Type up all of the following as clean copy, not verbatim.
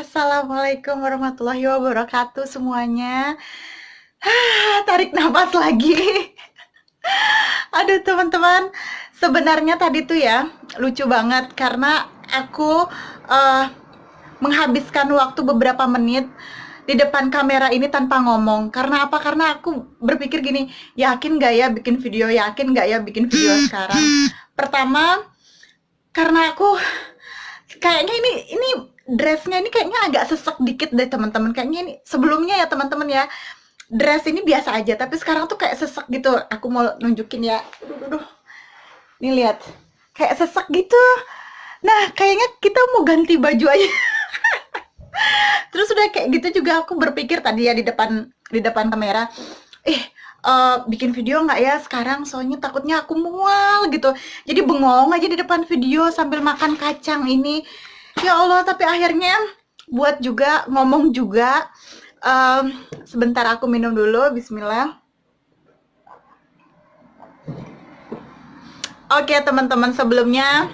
Assalamualaikum warahmatullahi wabarakatuh semuanya. Tarik nafas lagi. Aduh teman-teman, sebenarnya tadi tuh ya lucu banget karena aku eh, menghabiskan waktu beberapa menit di depan kamera ini tanpa ngomong. Karena apa? Karena aku berpikir gini, yakin gak ya bikin video, yakin gak ya bikin video sekarang. Pertama, karena aku kayaknya ini dressnya ini kayaknya agak sesek dikit deh teman-teman. Kayaknya ini sebelumnya ya teman-teman ya, dress ini biasa aja, tapi sekarang tuh kayak sesek gitu. Aku mau nunjukin ya. Aduh. Nih lihat. Kayak sesek gitu. Nah, kayaknya kita mau ganti baju aja. Terus udah kayak gitu juga aku berpikir tadi ya di depan kamera, bikin video nggak ya sekarang? Soalnya takutnya aku mual gitu. Jadi bengong aja di depan video sambil makan kacang ini. Ya Allah, tapi akhirnya buat juga, ngomong juga. Sebentar aku minum dulu, bismillah. Oke teman-teman, sebelumnya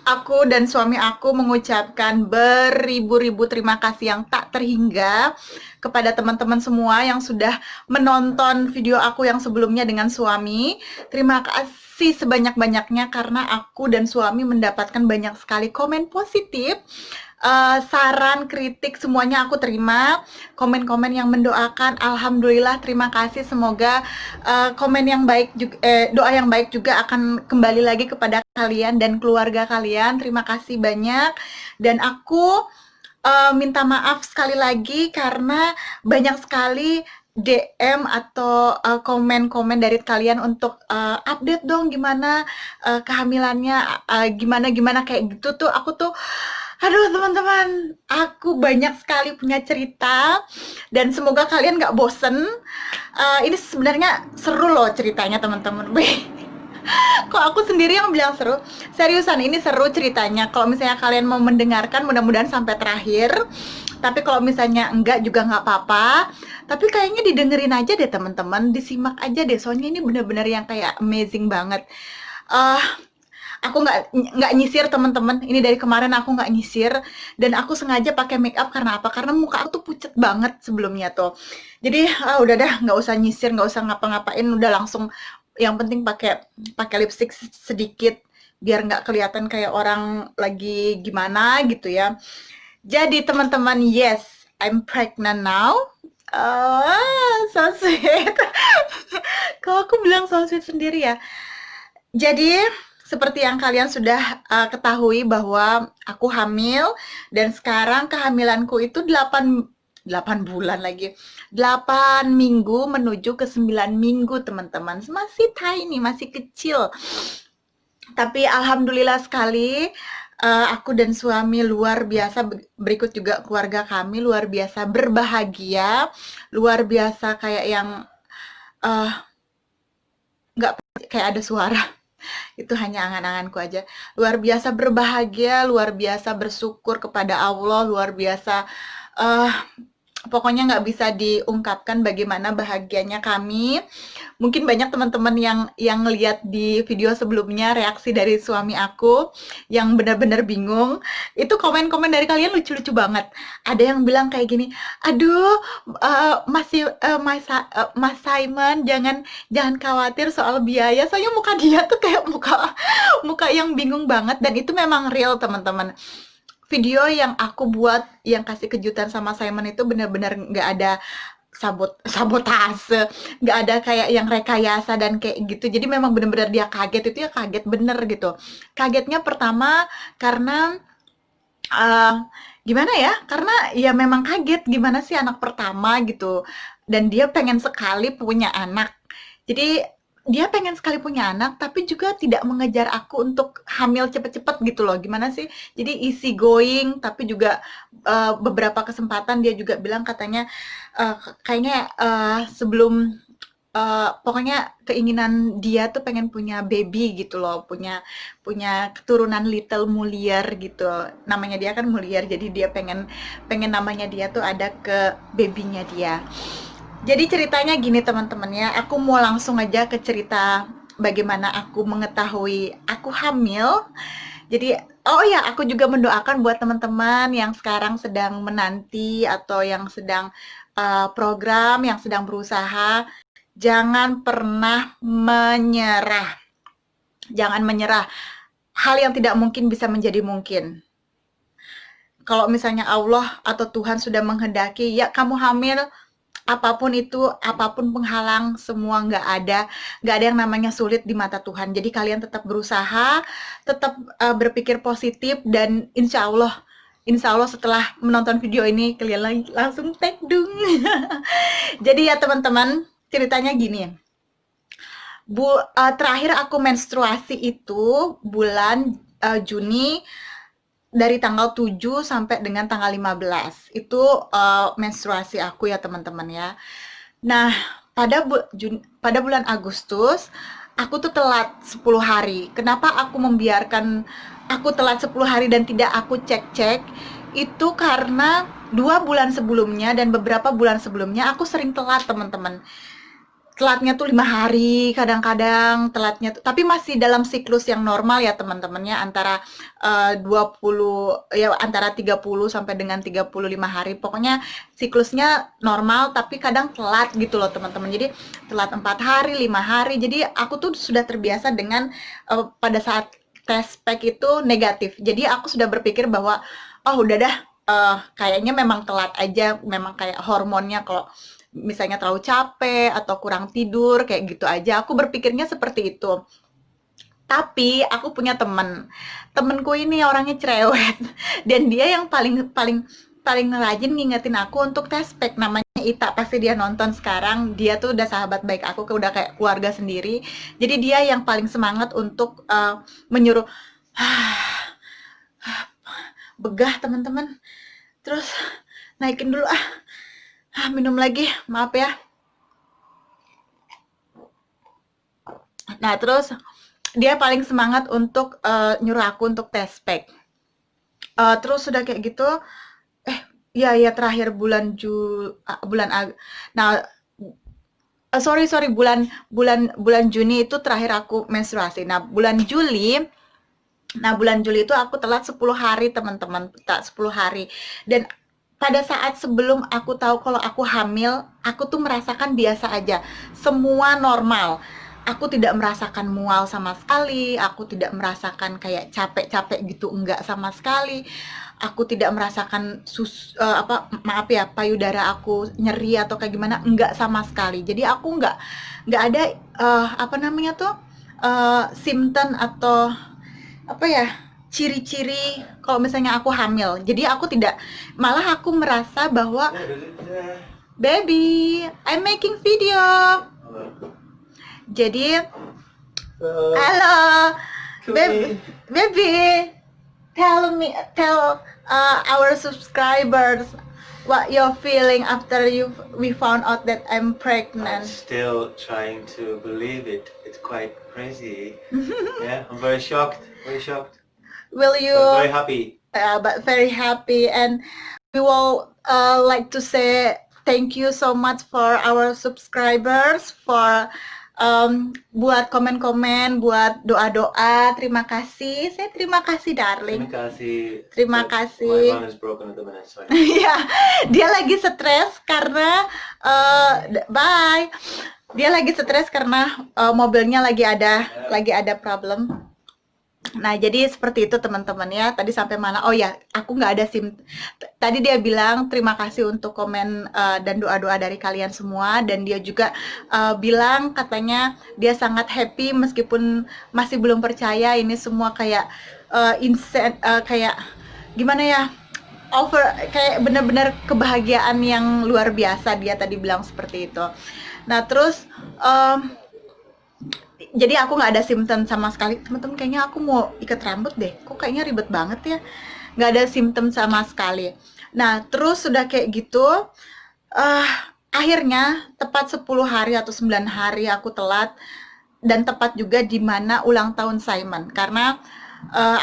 aku dan suami aku mengucapkan beribu-ribu terima kasih yang tak terhingga kepada teman-teman semua yang sudah menonton video aku yang sebelumnya dengan suami. Terima kasih sebanyak-banyaknya karena aku dan suami mendapatkan banyak sekali komen positif. Saran, kritik, semuanya aku terima. Komen-komen yang mendoakan, alhamdulillah, terima kasih. Semoga komen yang baik juga, doa yang baik juga akan kembali lagi kepada kalian dan keluarga kalian. Terima kasih banyak. Dan aku minta maaf sekali lagi karena banyak sekali DM atau komen-komen dari kalian untuk update dong gimana kehamilannya, gimana kayak gitu tuh. Aku tuh, aduh teman-teman, aku banyak sekali punya cerita dan semoga kalian nggak bosen. Ini sebenarnya seru loh ceritanya teman-teman. Kok aku sendiri yang bilang seru? Seriusan, ini seru ceritanya. Kalau misalnya kalian mau mendengarkan, mudah-mudahan sampai terakhir. Tapi kalau misalnya enggak juga nggak apa-apa. Tapi kayaknya didengerin aja deh teman-teman, disimak aja deh. Soalnya ini bener-bener yang kayak amazing banget. eh aku nggak nyisir teman-teman. Ini dari kemarin aku nggak nyisir dan aku sengaja pakai make up karena apa? Karena muka aku tuh pucet banget sebelumnya tuh. Jadi udah dah, nggak usah nyisir, nggak usah ngapa-ngapain, udah langsung. Yang penting pakai pakai lipstick sedikit biar nggak kelihatan kayak orang lagi gimana gitu ya. Jadi teman-teman, yes, I'm pregnant now. So sweet. Kalau aku bilang so sweet sendiri ya. Jadi, seperti yang kalian sudah ketahui bahwa aku hamil dan sekarang kehamilanku itu 8 bulan lagi. 8 minggu menuju ke 9 minggu, teman-teman. Masih tiny, masih kecil. Tapi alhamdulillah sekali, aku dan suami luar biasa, berikut juga keluarga kami luar biasa berbahagia, luar biasa kayak yang eh, nggak kayak ada suara. Itu hanya angan-anganku aja. Luar biasa berbahagia, luar biasa bersyukur kepada Allah, luar biasa, eh, pokoknya nggak bisa diungkapkan bagaimana bahagianya kami. Mungkin banyak teman-teman yang ngeliat di video sebelumnya reaksi dari suami aku yang benar-benar bingung. Itu komen-komen dari kalian lucu-lucu banget. Ada yang bilang kayak gini, aduh, Mas Simon, jangan jangan khawatir soal biaya. Soalnya muka dia tuh kayak muka muka yang bingung banget dan itu memang real teman-teman. Video yang aku buat yang kasih kejutan sama Simon itu benar-benar nggak ada sabotase, nggak ada kayak yang rekayasa dan kayak gitu. Jadi memang benar-benar dia kaget, itu ya kaget bener gitu. Kagetnya pertama karena uh, gimana ya? Karena ya memang kaget gimana sih anak pertama gitu. Dan dia pengen sekali punya anak. Jadi dia pengen sekali punya anak, tapi juga tidak mengejar aku untuk hamil cepet-cepet gitu loh. Gimana sih? Jadi easy going, tapi juga beberapa kesempatan dia juga bilang katanya kayaknya sebelum pokoknya keinginan dia tuh pengen punya baby gitu loh, punya punya keturunan Little Mulier gitu. Namanya dia kan Mulier, jadi dia pengen pengen namanya dia tuh ada ke babynya dia. Jadi ceritanya gini teman-teman ya, aku mau langsung aja ke cerita bagaimana aku mengetahui aku hamil. Jadi Oh ya, aku juga mendoakan buat teman-teman yang sekarang sedang menanti atau yang sedang program, yang sedang berusaha, jangan pernah menyerah. Jangan menyerah. Hal yang tidak mungkin bisa menjadi mungkin. Kalau misalnya Allah atau Tuhan sudah menghendaki, ya kamu hamil, apapun itu, apapun penghalang, semua nggak ada yang namanya sulit di mata Tuhan. Jadi kalian tetap berusaha, tetap berpikir positif, dan insya Allah setelah menonton video ini kalian langsung tag dung. Jadi ya teman-teman, ceritanya gini. Terakhir aku menstruasi itu bulan Juni, dari tanggal 7 sampai dengan tanggal 15. Itu menstruasi aku ya teman-teman ya. Nah, pada bulan Agustus aku tuh telat 10 hari. Kenapa aku membiarkan aku telat 10 hari dan tidak aku cek-cek? Itu karena 2 bulan sebelumnya dan beberapa bulan sebelumnya aku sering telat, teman-teman. Telatnya tuh 5 hari, kadang-kadang telatnya tuh, tapi masih dalam siklus yang normal ya teman-temannya, antara 20 ya, antara 30 sampai dengan 35 hari. Pokoknya siklusnya normal, tapi kadang telat gitu loh teman-teman. Jadi telat 4 hari, 5 hari. Jadi aku tuh sudah terbiasa dengan pada saat tes pack itu negatif. Jadi aku sudah berpikir bahwa oh udah dah, kayaknya memang telat aja, memang kayak hormonnya kalau misalnya terlalu capek atau kurang tidur kayak gitu aja. Aku berpikirnya seperti itu. Tapi aku punya temenku ini orangnya cerewet, dan dia yang paling paling paling rajin ngingetin aku untuk tes pack. Namanya Ita, pasti dia nonton sekarang. Dia tuh udah sahabat baik aku, udah kayak keluarga sendiri. Jadi dia yang paling semangat untuk menyuruh begah teman-teman. Terus naikin dulu minum lagi, maaf ya. Nah, terus dia paling semangat untuk nyuruh aku untuk tes pack. Terus sudah kayak gitu, ya terakhir nah, sorry bulan Juni itu terakhir aku menstruasi. Nah, bulan Juli itu aku telat 10 hari teman-teman, 10 hari. Dan pada saat sebelum aku tahu kalau aku hamil, aku tuh merasakan biasa aja, semua normal. Aku tidak merasakan mual sama sekali, aku tidak merasakan kayak capek-capek gitu, enggak sama sekali. Aku tidak merasakan maaf ya, payudara aku nyeri atau kayak gimana, enggak sama sekali. Jadi aku enggak ada apa namanya tuh, simptom atau apa ya, ciri-ciri kalau misalnya aku hamil. Jadi aku tidak, malah aku merasa bahwa baby, I'm making video. Jadi halo baby, tell our subscribers what you're feeling after we found out that I'm I'm pregnant. still trying to believe it. It's quite crazy. Yeah, I'm very shocked. Very shocked. Will you But very happy. but very happy, and we will like to say thank you so much for our subscribers, for buat komen-komen, buat doa-doa. Terima kasih. Saya terima kasih darling. Terima kasih. My phone is broken at the minute, sorry. Iya, dia lagi stres karena bye. Dia lagi stres karena mobilnya lagi ada problem. Nah, jadi seperti itu teman-teman ya. Tadi sampai mana? Oh ya, aku nggak ada SIM. Tadi dia bilang terima kasih untuk komen dan doa-doa dari kalian semua. Dan dia juga bilang katanya dia sangat happy meskipun masih belum percaya ini semua kayak kayak gimana ya? Kayak benar-benar kebahagiaan yang luar biasa, dia tadi bilang seperti itu. Nah, terus jadi aku nggak ada simptom sama sekali. Teman-teman, kayaknya aku mau ikat rambut deh, kok kayaknya ribet banget ya, nggak ada simptom sama sekali. Nah, terus sudah kayak gitu, akhirnya tepat 10 hari atau 9 hari aku telat, dan tepat juga di mana ulang tahun Simon. Karena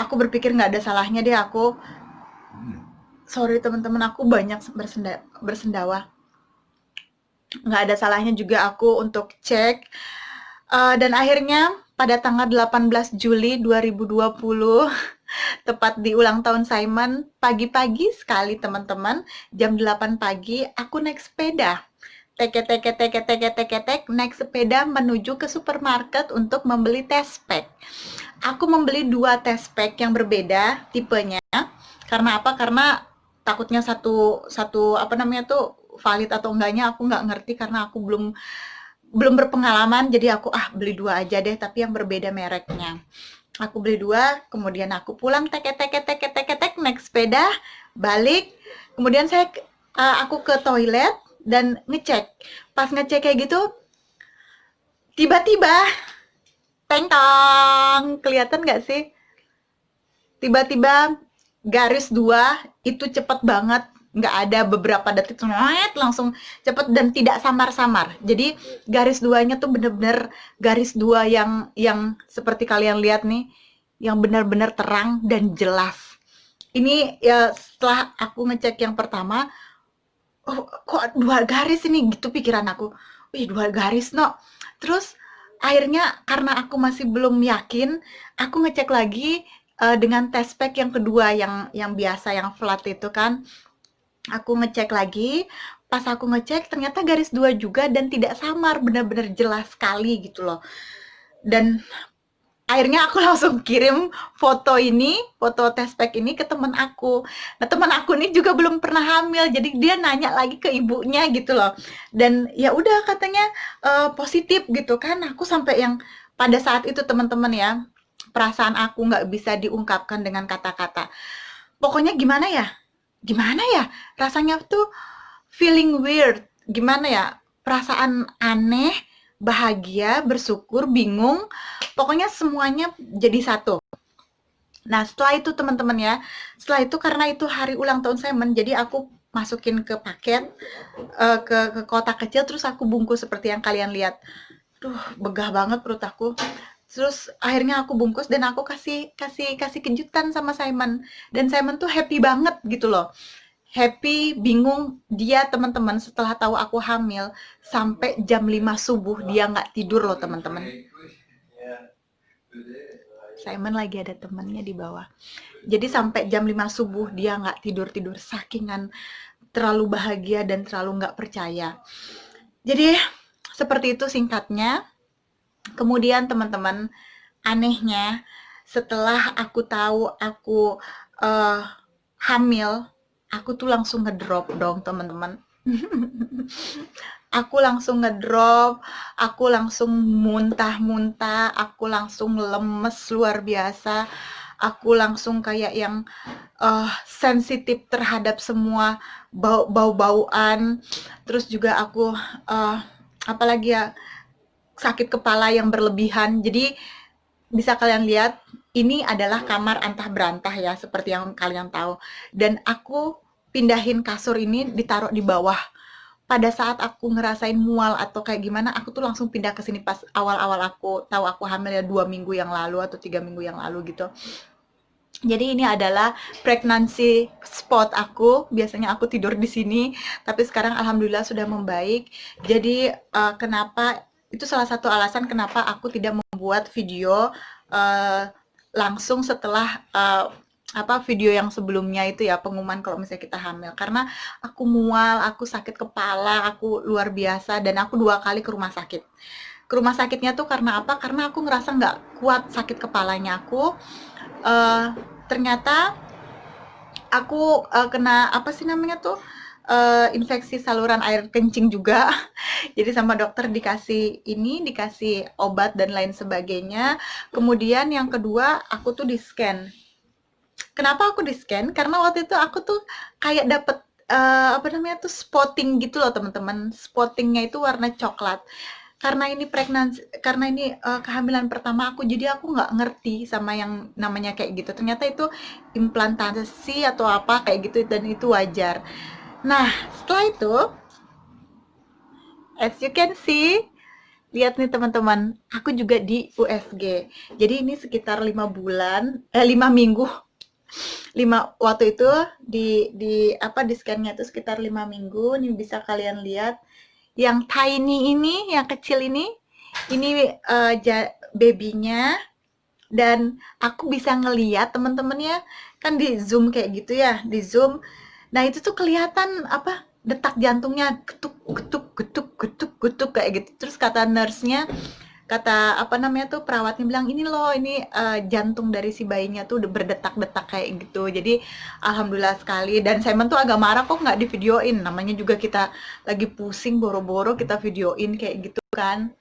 aku berpikir nggak ada salahnya deh aku, sorry teman-teman, aku banyak bersendawa, nggak ada salahnya juga aku untuk cek. Dan akhirnya pada tanggal 18 Juli 2020 tepat di ulang tahun Simon, pagi-pagi sekali teman-teman, jam 8 pagi aku naik sepeda. Tek, naik sepeda menuju ke supermarket untuk membeli test pack. Aku membeli 2 test pack yang berbeda tipenya. Karena apa? Karena takutnya satu satu apa namanya tuh valid atau enggaknya aku nggak ngerti karena aku belum belum berpengalaman, jadi aku beli 2 aja deh tapi yang berbeda mereknya. Aku beli 2, kemudian aku pulang naik sepeda, balik, kemudian aku ke toilet dan ngecek. Pas ngecek kayak gitu, tiba-tiba, teng tong, kelihatan nggak sih? Tiba-tiba garis 2 itu cepet banget, nggak ada beberapa detik, langsung cepet dan tidak samar-samar. Jadi garis 2-nya tuh bener-bener garis 2 yang seperti kalian lihat nih, yang benar-benar terang dan jelas. Ini ya setelah aku ngecek yang pertama, oh kok 2 garis ini gitu pikiran aku. Wih 2 garis no. Terus akhirnya karena aku masih belum yakin, aku ngecek lagi dengan test pack yang kedua yang biasa yang flat itu kan. Aku ngecek lagi, pas aku ngecek ternyata garis 2 juga dan tidak samar, benar-benar jelas sekali gitu loh. Dan akhirnya aku langsung kirim foto test pack ini ke teman aku. Nah, teman aku ini juga belum pernah hamil, jadi dia nanya lagi ke ibunya gitu loh. Dan ya udah katanya positif gitu kan. Aku sampai yang pada saat itu teman-teman ya, perasaan aku nggak bisa diungkapkan dengan kata-kata. Pokoknya gimana ya? Gimana ya? Rasanya tuh feeling weird. Gimana ya? Perasaan aneh, bahagia, bersyukur, bingung, pokoknya semuanya jadi satu. Nah, setelah itu teman-teman ya, setelah itu karena itu hari ulang tahun Simon, jadi aku masukin ke paket, ke kotak kecil, terus aku bungkus seperti yang kalian lihat. Duh, begah banget perut aku. Terus akhirnya aku bungkus dan aku kasih kasih kasih kejutan sama Simon. Dan Simon tuh happy banget gitu loh. Happy, bingung, dia teman-teman setelah tahu aku hamil sampai jam 5 subuh dia nggak tidur loh teman-teman. Simon lagi ada temannya di bawah. Jadi sampai jam 5 subuh dia nggak tidur-tidur sakingan terlalu bahagia dan terlalu nggak percaya. Jadi seperti itu singkatnya. Kemudian teman-teman, anehnya setelah aku tahu aku hamil, aku tuh langsung ngedrop dong teman-teman. Aku langsung ngedrop, aku langsung muntah-muntah, aku langsung lemes luar biasa, aku langsung kayak yang sensitif terhadap semua bau-bauan, terus juga aku apalagi ya sakit kepala yang berlebihan. Jadi bisa kalian lihat ini adalah kamar antah berantah ya seperti yang kalian tahu. Dan aku pindahin kasur ini ditaruh di bawah. Pada saat aku ngerasain mual atau kayak gimana, aku tuh langsung pindah ke sini pas awal-awal aku tahu aku hamil ya 2 minggu yang lalu atau 3 minggu yang lalu gitu. Jadi ini adalah pregnancy spot aku. Biasanya aku tidur di sini, tapi sekarang alhamdulillah sudah membaik. Jadi kenapa itu salah satu alasan kenapa aku tidak membuat video langsung setelah video yang sebelumnya itu ya pengumuman kalau misalnya kita hamil, karena aku mual, aku sakit kepala, aku luar biasa dan aku 2 kali ke rumah sakit. Ke rumah sakitnya tuh karena apa? Karena aku ngerasa nggak kuat sakit kepalanya aku. Ternyata aku kena apa sih namanya tuh infeksi saluran air kencing juga. Jadi sama dokter dikasih obat dan lain sebagainya. Kemudian yang kedua aku tuh di scan. Kenapa aku di scan? Karena waktu itu aku tuh kayak dapet spotting gitu loh teman-teman. Spottingnya itu warna coklat. Karena ini kehamilan pertama aku, jadi aku nggak ngerti sama yang namanya kayak gitu. Ternyata itu implantasi atau apa kayak gitu dan itu wajar. Nah, setelah itu, as you can see, lihat nih teman-teman, aku juga di USG. Jadi ini sekitar 5 minggu. Waktu itu di scan-nya itu sekitar 5 minggu. Ini bisa kalian lihat. Yang tiny ini, yang kecil ini babynya. dan aku bisa ngeliat temen-temennya kan di Zoom kayak gitu ya, di Zoom. Nah, itu tuh kelihatan apa, detak jantungnya getuk getuk getuk getuk getuk kayak gitu. Terus kata nurse-nya, kata apa namanya tuh, perawatnya bilang, "Ini loh, ini jantung dari si bayinya tuh udah berdetak-detak kayak gitu." Jadi alhamdulillah sekali, dan Simon tuh agak marah, "Kok nggak divideoin?" Namanya juga kita lagi pusing, boro-boro kita videoin kayak gitu kan.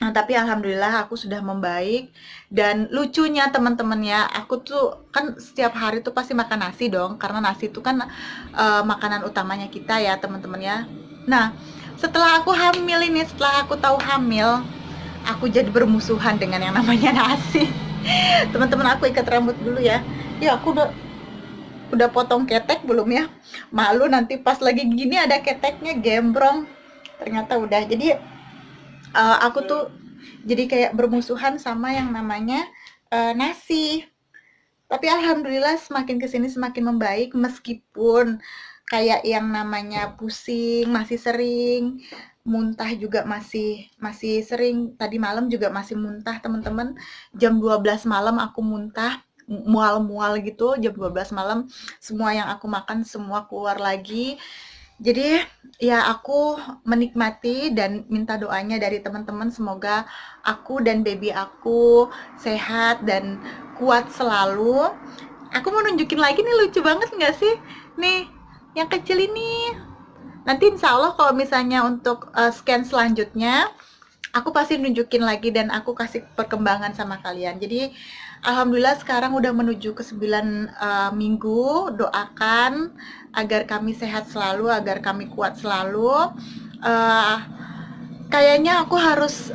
Nah, tapi alhamdulillah aku sudah membaik, dan lucunya teman-temannya, aku tuh kan setiap hari tuh pasti makan nasi dong, karena nasi itu kan makanan utamanya kita ya teman-teman ya. Nah, setelah aku hamil ini, setelah aku tahu hamil, aku jadi bermusuhan dengan yang namanya nasi. Teman-teman, aku ikat rambut dulu ya. Ya, aku udah potong ketek belum ya? Malu nanti pas lagi gini ada keteknya gembrong. Ternyata udah. Jadi aku tuh jadi kayak bermusuhan sama yang namanya nasi. Tapi alhamdulillah semakin kesini semakin membaik, meskipun kayak yang namanya pusing masih sering, muntah juga masih masih sering. Tadi malam juga masih muntah teman-teman. Jam 12 malam aku muntah, mual-mual gitu. Jam 12 malam semua yang aku makan semua keluar lagi. Jadi ya aku menikmati dan minta doanya dari teman-teman, semoga aku dan baby aku sehat dan kuat selalu. Aku mau nunjukin lagi nih, lucu banget nggak sih? Nih, yang kecil ini. Nanti insya Allah kalau misalnya untuk scan selanjutnya, aku pasti nunjukin lagi dan aku kasih perkembangan sama kalian. Jadi alhamdulillah sekarang udah menuju ke 9 minggu. Doakan agar kami sehat selalu, agar kami kuat selalu. Uh, Kayaknya aku harus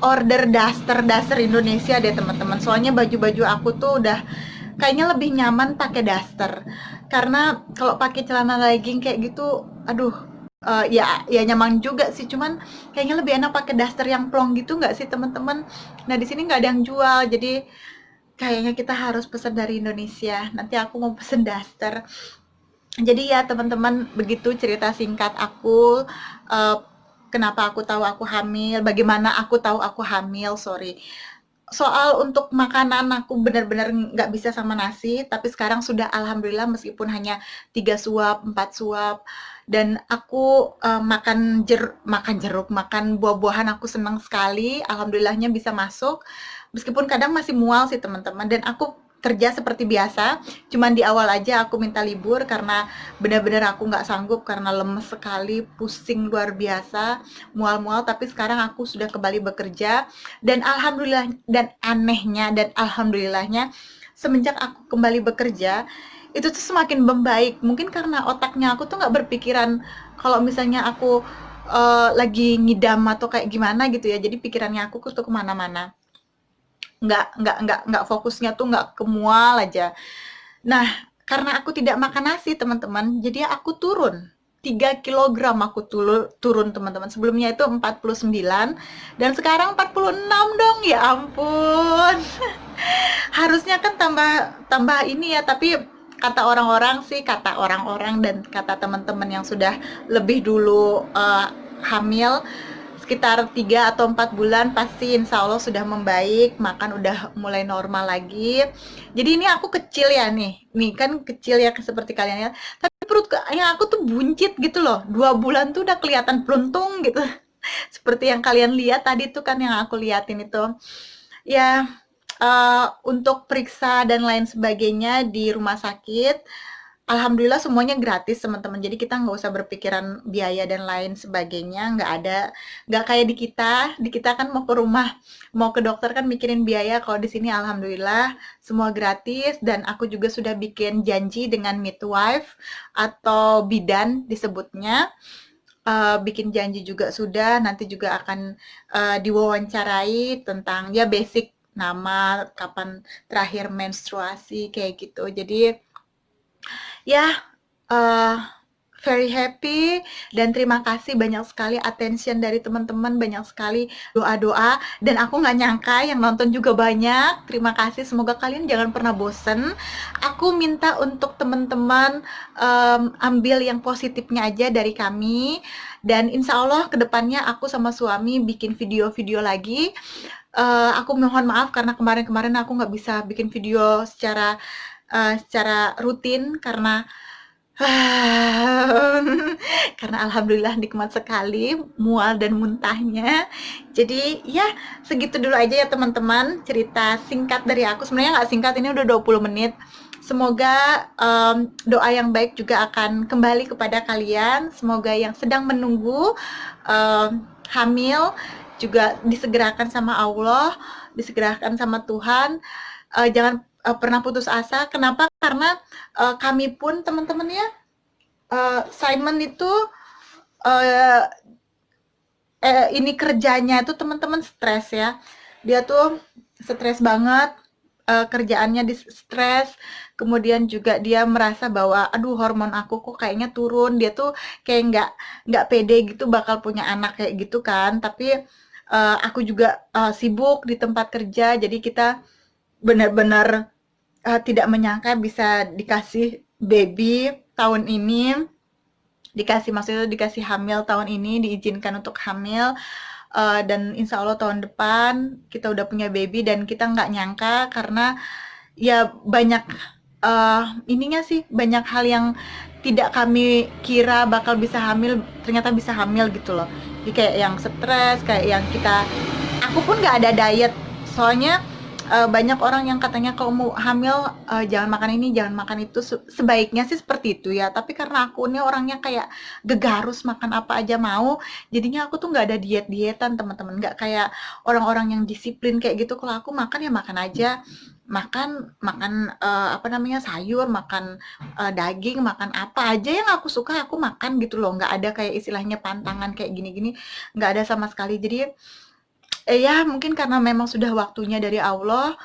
order daster Indonesia deh teman-teman. Soalnya baju-baju aku tuh udah kayaknya lebih nyaman pakai daster. Karena kalau pakai celana legging kayak gitu, aduh, ya nyaman juga sih. Cuman kayaknya lebih enak pakai daster yang plong gitu nggak sih teman-teman? Nah di sini nggak ada yang jual, jadi kayaknya kita harus pesan dari Indonesia. Nanti aku mau pesen daster. Jadi ya teman-teman, begitu cerita singkat aku, uh, kenapa aku tahu aku hamil, bagaimana aku tahu aku hamil, sorry. Soal untuk makanan aku benar-benar nggak bisa sama nasi, tapi sekarang sudah alhamdulillah meskipun hanya 3 suap, 4 suap, dan aku makan jeruk, makan buah-buahan aku senang sekali, alhamdulillahnya bisa masuk. Meskipun kadang masih mual sih teman-teman, dan aku kerja seperti biasa, cuman di awal aja aku minta libur karena benar-benar aku nggak sanggup karena lemes sekali, pusing luar biasa, mual-mual, tapi sekarang aku sudah kembali bekerja, dan alhamdulillah, dan anehnya dan alhamdulillahnya semenjak aku kembali bekerja itu tuh semakin membaik. Mungkin karena otaknya aku tuh nggak berpikiran kalau misalnya aku lagi ngidam atau kayak gimana gitu ya, jadi pikirannya aku tuh kemana-mana, nggak fokusnya tuh nggak ke mual aja. Nah, karena aku tidak makan nasi teman-teman, jadi aku turun 3 kilogram, aku turun teman-teman. Sebelumnya itu 49 dan sekarang 46 dong, ya ampun. Harusnya kan tambah tambah ini ya, tapi kata orang-orang dan kata teman-teman yang sudah lebih dulu hamil, sekitar 3 atau 4 bulan pasti insya Allah sudah membaik, makan udah mulai normal lagi. Jadi ini aku kecil ya nih kan kecil ya seperti kalian ya, tapi perut yang aku tuh buncit gitu loh, 2 bulan tuh udah kelihatan peluntung gitu. Seperti yang kalian lihat tadi tuh kan, yang aku liatin itu. Ya, untuk periksa dan lain sebagainya di rumah sakit, alhamdulillah semuanya gratis teman-teman. Jadi kita nggak usah berpikiran biaya dan lain sebagainya, nggak ada. Nggak kayak di kita kan mau ke rumah, mau ke dokter kan mikirin biaya. Kalau di sini alhamdulillah semua gratis, dan aku juga sudah bikin janji dengan midwife atau bidan disebutnya. Bikin janji juga sudah, nanti juga akan diwawancarai tentang ya basic nama, kapan terakhir menstruasi kayak gitu. Jadi ya, uh, very happy, dan terima kasih banyak sekali attention dari teman-teman, banyak sekali doa-doa, dan aku nggak nyangka yang nonton juga banyak. Terima kasih, semoga kalian jangan pernah bosen. Aku minta untuk teman-teman ambil yang positifnya aja dari kami, dan insya Allah kedepannya aku sama suami bikin video-video lagi. Aku mohon maaf karena kemarin-kemarin aku nggak bisa bikin video secara rutin karena karena alhamdulillah nikmat sekali mual dan muntahnya. Jadi ya segitu dulu aja ya teman-teman, cerita singkat dari aku. Sebenarnya nggak singkat, ini udah 20 menit. Semoga doa yang baik juga akan kembali kepada kalian. Semoga yang sedang menunggu hamil juga disegerakan sama Allah, disegerakan sama Tuhan. Jangan pernah putus asa. Kenapa? Karena kami pun teman-teman ya, Simon itu ini kerjanya itu teman-teman stres ya. Dia tuh stres banget, kerjaannya di stres. Kemudian juga dia merasa bahwa aduh hormon aku kok kayaknya turun. Dia tuh kayak nggak pede gitu bakal punya anak kayak gitu kan. Tapi aku juga sibuk di tempat kerja, jadi kita benar-benar tidak menyangka bisa dikasih baby tahun ini, maksudnya dikasih hamil tahun ini, diizinkan untuk hamil, dan insya Allah tahun depan kita udah punya baby, dan kita nggak nyangka karena ya banyak ininya sih, banyak hal yang tidak kami kira bakal bisa hamil, ternyata bisa hamil gitu loh. Jadi kayak yang stres, kayak yang aku pun nggak ada diet, soalnya banyak orang yang katanya kalau mau hamil jangan makan ini, jangan makan itu. Sebaiknya sih seperti itu ya, tapi karena aku ini orangnya kayak gegarus, makan apa aja mau, jadinya aku tuh nggak ada diet-dietan teman-teman, nggak kayak orang-orang yang disiplin kayak gitu. Kalau aku makan ya makan aja, makan apa namanya, sayur, makan daging, makan apa aja yang aku suka aku makan gitu loh, nggak ada kayak istilahnya pantangan kayak gini-gini, nggak ada sama sekali. Jadi ya mungkin karena memang sudah waktunya dari Allah,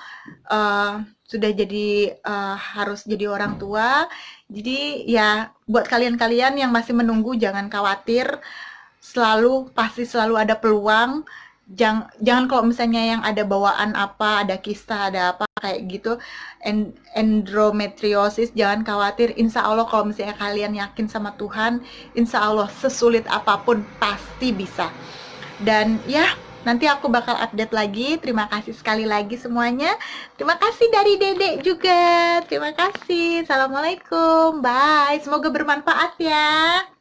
sudah jadi harus jadi orang tua. Jadi ya buat kalian-kalian yang masih menunggu jangan khawatir, pasti selalu ada peluang. Jangan kalau misalnya yang ada bawaan apa, ada kista, ada apa kayak gitu, endometriosis, jangan khawatir. Insya Allah kalau misalnya kalian yakin sama Tuhan, insya Allah sesulit apapun pasti bisa. Dan ya nanti aku bakal update lagi. Terima kasih sekali lagi semuanya. Terima kasih dari Dedek juga. Terima kasih. Assalamualaikum. Bye. Semoga bermanfaat ya.